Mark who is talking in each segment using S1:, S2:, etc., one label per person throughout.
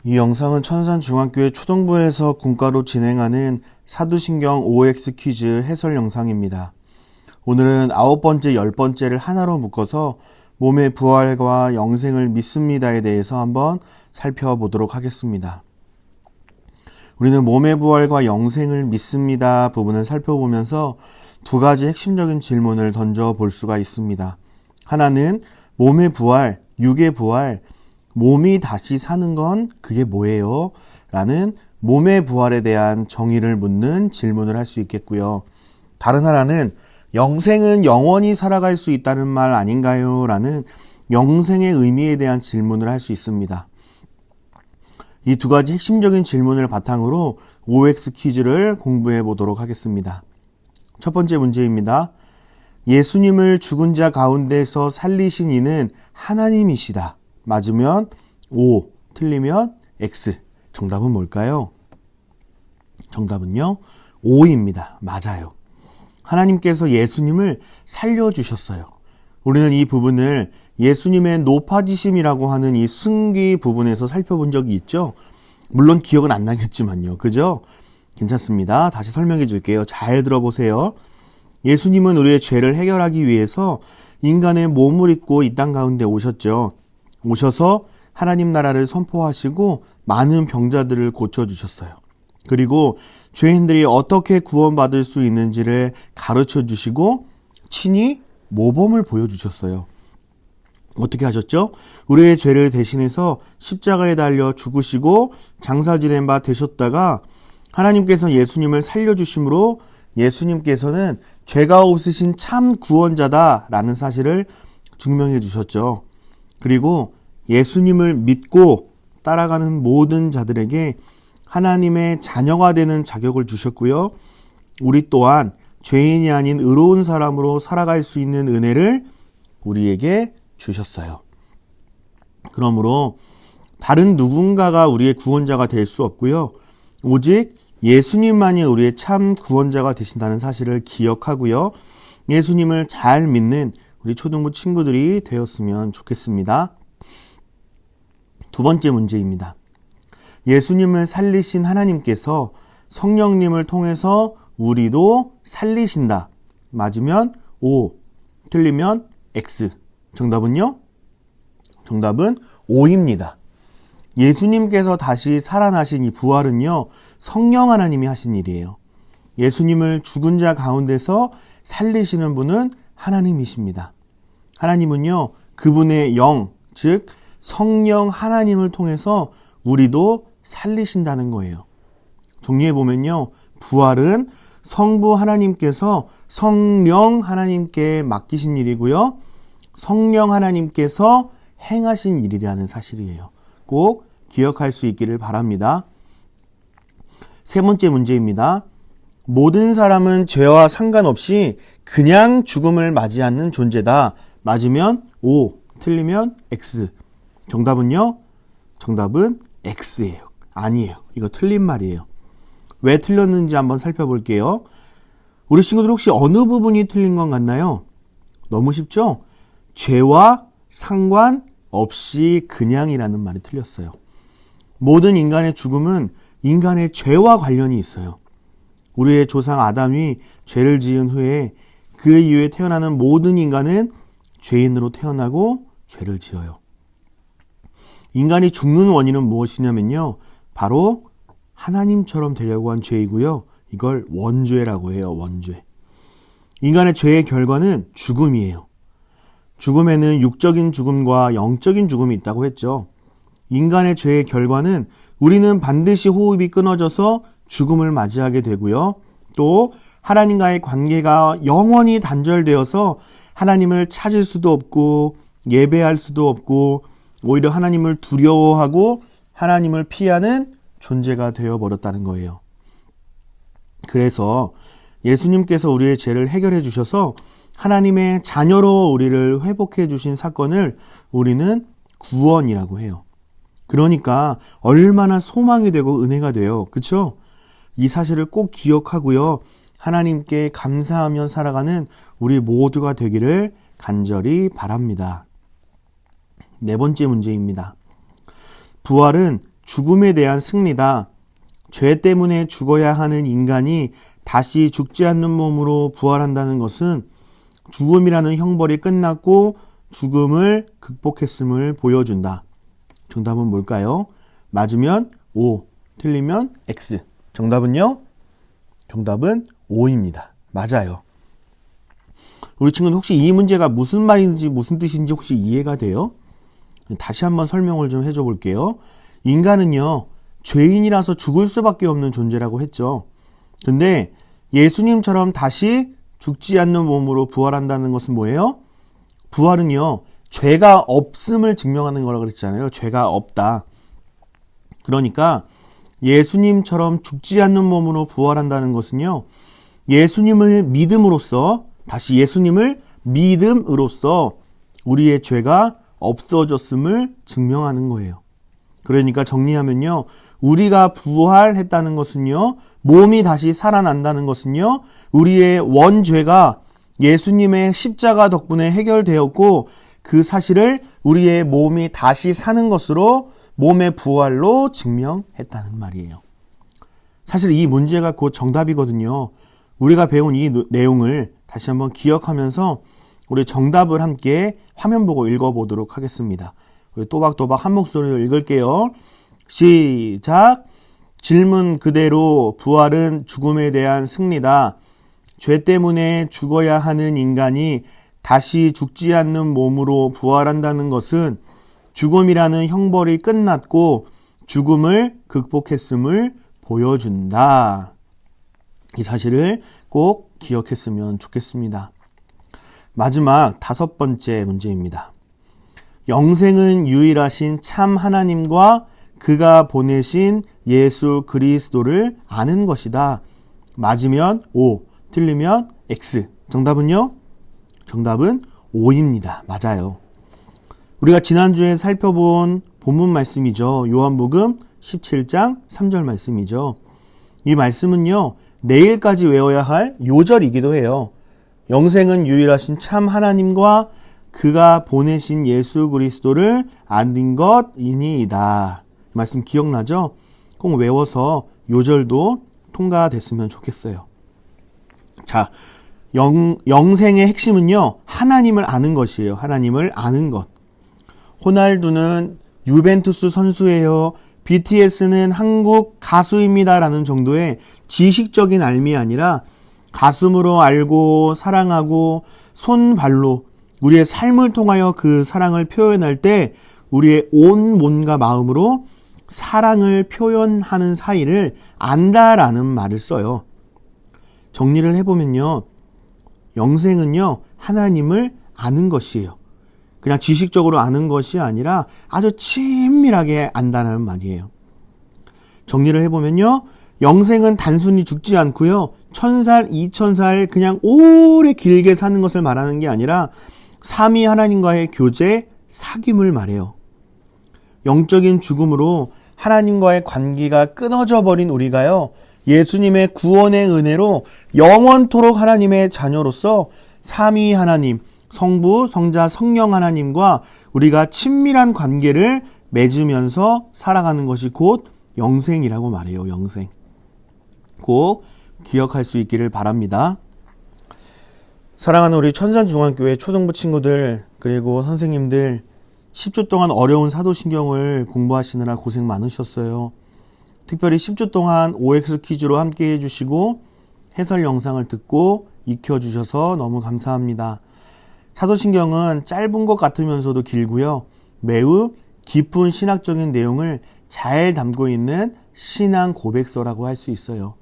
S1: 이 영상은 천산중학교의 초등부에서 군가로 진행하는 사도신경 OX 퀴즈 해설 영상입니다. 오늘은 9번째, 10번째를 하나로 묶어서 몸의 부활과 영생을 믿습니다에 대해서 한번 살펴보도록 하겠습니다. 우리는 몸의 부활과 영생을 믿습니다 부분을 살펴보면서 두 가지 핵심적인 질문을 던져볼 수가 있습니다. 하나는 몸의 부활, 육의 부활, 몸이 다시 사는 건 그게 뭐예요? 라는 몸의 부활에 대한 정의를 묻는 질문을 할 수 있겠고요. 다른 하나는 영생은 영원히 살아갈 수 있다는 말 아닌가요? 라는 영생의 의미에 대한 질문을 할 수 있습니다. 이 두 가지 핵심적인 질문을 바탕으로 OX 퀴즈를 공부해 보도록 하겠습니다. 첫 번째 문제입니다. 예수님을 죽은 자 가운데서 살리신 이는 하나님이시다. 맞으면 O, 틀리면 X. 정답은 뭘까요? 정답은요, O입니다. 맞아요. 하나님께서 예수님을 살려주셨어요. 우리는 이 부분을 예수님의 높아지심이라고 하는 이 승기 부분에서 살펴본 적이 있죠? 물론 기억은 안 나겠지만요. 그죠? 괜찮습니다. 다시 설명해 줄게요. 잘 들어보세요. 예수님은 우리의 죄를 해결하기 위해서 인간의 몸을 입고 이 땅 가운데 오셨죠. 오셔서 하나님 나라를 선포하시고 많은 병자들을 고쳐주셨어요. 그리고 죄인들이 어떻게 구원받을 수 있는지를 가르쳐 주시고 친히 모범을 보여주셨어요. 어떻게 하셨죠? 우리의 죄를 대신해서 십자가에 달려 죽으시고 장사 지낸 바 되셨다가 하나님께서 예수님을 살려주심으로 예수님께서는 죄가 없으신 참 구원자다라는 사실을 증명해 주셨죠. 그리고 예수님을 믿고 따라가는 모든 자들에게 하나님의 자녀가 되는 자격을 주셨고요. 우리 또한 죄인이 아닌 의로운 사람으로 살아갈 수 있는 은혜를 우리에게 주셨어요. 그러므로 다른 누군가가 우리의 구원자가 될 수 없고요. 오직 예수님만이 우리의 참 구원자가 되신다는 사실을 기억하고요. 예수님을 잘 믿는 우리 초등부 친구들이 되었으면 좋겠습니다. 두 번째 문제입니다. 예수님을 살리신 하나님께서 성령님을 통해서 우리도 살리신다. 맞으면 O, 틀리면 X. 정답은요? 정답은 O입니다. 예수님께서 다시 살아나신 이 부활은요, 성령 하나님이 하신 일이에요. 예수님을 죽은 자 가운데서 살리시는 분은 하나님이십니다. 하나님은요, 그분의 영, 즉 성령 하나님을 통해서 우리도 살리신다는 거예요. 정리해 보면요, 부활은 성부 하나님께서 성령 하나님께 맡기신 일이고요, 성령 하나님께서 행하신 일이라는 사실이에요. 꼭 기억할 수 있기를 바랍니다. 세 번째 문제입니다. 모든 사람은 죄와 상관없이 그냥 죽음을 맞이 않는 존재다. 맞으면 O, 틀리면 X. 정답은요? 정답은 X예요. 아니에요. 이거 틀린 말이에요. 왜 틀렸는지 한번 살펴볼게요. 우리 친구들 혹시 어느 부분이 틀린 것 같나요? 너무 쉽죠? 죄와 상관없이 그냥이라는 말이 틀렸어요. 모든 인간의 죽음은 인간의 죄와 관련이 있어요. 우리의 조상 아담이 죄를 지은 후에 그 이후에 태어나는 모든 인간은 죄인으로 태어나고 죄를 지어요. 인간이 죽는 원인은 무엇이냐면요, 바로 하나님처럼 되려고 한 죄이고요. 이걸 원죄라고 해요. 원죄. 인간의 죄의 결과는 죽음이에요. 죽음에는 육적인 죽음과 영적인 죽음이 있다고 했죠. 인간의 죄의 결과는 우리는 반드시 호흡이 끊어져서 죽음을 맞이하게 되고요. 또 하나님과의 관계가 영원히 단절되어서 하나님을 찾을 수도 없고 예배할 수도 없고 오히려 하나님을 두려워하고 하나님을 피하는 존재가 되어버렸다는 거예요. 그래서 예수님께서 우리의 죄를 해결해 주셔서 하나님의 자녀로 우리를 회복해 주신 사건을 우리는 구원이라고 해요. 그러니까 얼마나 소망이 되고 은혜가 돼요. 그렇죠? 이 사실을 꼭 기억하고요. 하나님께 감사하며 살아가는 우리 모두가 되기를 간절히 바랍니다. 네 번째 문제입니다. 부활은 죽음에 대한 승리다. 죄 때문에 죽어야 하는 인간이 다시 죽지 않는 몸으로 부활한다는 것은 죽음이라는 형벌이 끝났고 죽음을 극복했음을 보여준다. 정답은 뭘까요? 맞으면 O, 틀리면 X. 정답은요? 정답은 O입니다. 맞아요. 우리 친구는 혹시 이 문제가 무슨 말인지 무슨 뜻인지 혹시 이해가 돼요? 다시 한번 설명을 좀 해줘 볼게요. 인간은요, 죄인이라서 죽을 수밖에 없는 존재라고 했죠. 근데 예수님처럼 다시 죽지 않는 몸으로 부활한다는 것은 뭐예요? 부활은요, 죄가 없음을 증명하는 거라고 그랬잖아요. 죄가 없다. 그러니까 예수님처럼 죽지 않는 몸으로 부활한다는 것은요, 예수님을 믿음으로써, 다시 예수님을 믿음으로써 우리의 죄가 없어졌음을 증명하는 거예요. 그러니까 정리하면요, 우리가 부활했다는 것은요, 몸이 다시 살아난다는 것은요, 우리의 원죄가 예수님의 십자가 덕분에 해결되었고, 그 사실을 우리의 몸이 다시 사는 것으로 몸의 부활로 증명했다는 말이에요. 사실 이 문제가 곧 정답이거든요. 우리가 배운 이 내용을 다시 한번 기억하면서 우리 정답을 함께 화면 보고 읽어보도록 하겠습니다. 우리 또박또박 한 목소리로 읽을게요. 시작! 질문 그대로 부활은 죽음에 대한 승리다. 죄 때문에 죽어야 하는 인간이 다시 죽지 않는 몸으로 부활한다는 것은 죽음이라는 형벌이 끝났고 죽음을 극복했음을 보여준다. 이 사실을 꼭 기억했으면 좋겠습니다. 마지막 5번째 문제입니다. 영생은 유일하신 참 하나님과 그가 보내신 예수 그리스도를 아는 것이다. 맞으면 O, 틀리면 X. 정답은요? 정답은 O입니다. 맞아요. 우리가 지난주에 살펴본 본문 말씀이죠. 요한복음 17장 3절 말씀이죠. 이 말씀은요, 내일까지 외워야 할 요절이기도 해요. 영생은 유일하신 참 하나님과 그가 보내신 예수 그리스도를 아는 것이니이다. 말씀 기억나죠? 꼭 외워서 요절도 통과됐으면 좋겠어요. 자, 영생의 핵심은요, 하나님을 아는 것이에요. 하나님을 아는 것. 호날두는 유벤투스 선수예요. BTS는 한국 가수입니다. 라는 정도의 지식적인 알미 아니라 가슴으로 알고 사랑하고 손발로 우리의 삶을 통하여 그 사랑을 표현할 때 우리의 온 몸과 마음으로 사랑을 표현하는 사이를 안다라는 말을 써요. 정리를 해보면요, 영생은요, 하나님을 아는 것이에요. 그냥 지식적으로 아는 것이 아니라 아주 친밀하게 안다는 말이에요. 정리를 해보면요, 영생은 단순히 죽지 않고요, 1000살, 2000살 그냥 오래 길게 사는 것을 말하는 게 아니라 삼위 하나님과의 교제, 사귐을 말해요. 영적인 죽음으로 하나님과의 관계가 끊어져 버린 우리가요, 예수님의 구원의 은혜로 영원토록 하나님의 자녀로서 삼위 하나님, 성부, 성자, 성령 하나님과 우리가 친밀한 관계를 맺으면서 살아가는 것이 곧 영생이라고 말해요. 영생. 꼭 기억할 수 있기를 바랍니다. 사랑하는 우리 천산중앙교회 초등부 친구들, 그리고 선생님들, 10주 동안 어려운 사도신경을 공부하시느라 고생 많으셨어요. 특별히 10주 동안 OX 퀴즈로 함께 해주시고 해설 영상을 듣고 익혀주셔서 너무 감사합니다. 사도신경은 짧은 것 같으면서도 길고요, 매우 깊은 신학적인 내용을 잘 담고 있는 신앙 고백서라고 할 수 있어요.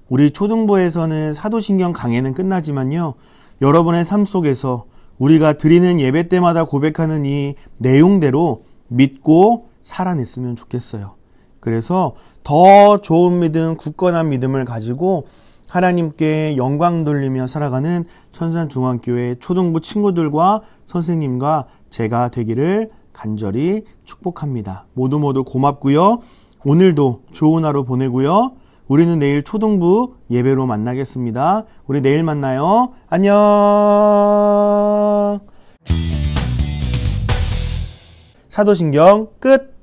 S1: 우리 초등부에서는 사도신경 강해는 끝나지만요, 여러분의 삶 속에서 우리가 드리는 예배 때마다 고백하는 이 내용대로 믿고 살아냈으면 좋겠어요. 그래서 더 좋은 믿음, 굳건한 믿음을 가지고 하나님께 영광 돌리며 살아가는 천산중앙교회 초등부 친구들과 선생님과 제가 되기를 간절히 축복합니다. 모두 고맙고요. 오늘도 좋은 하루 보내고요. 우리는 내일 초등부 예배로 만나겠습니다. 우리 내일 만나요. 안녕. 사도신경 끝.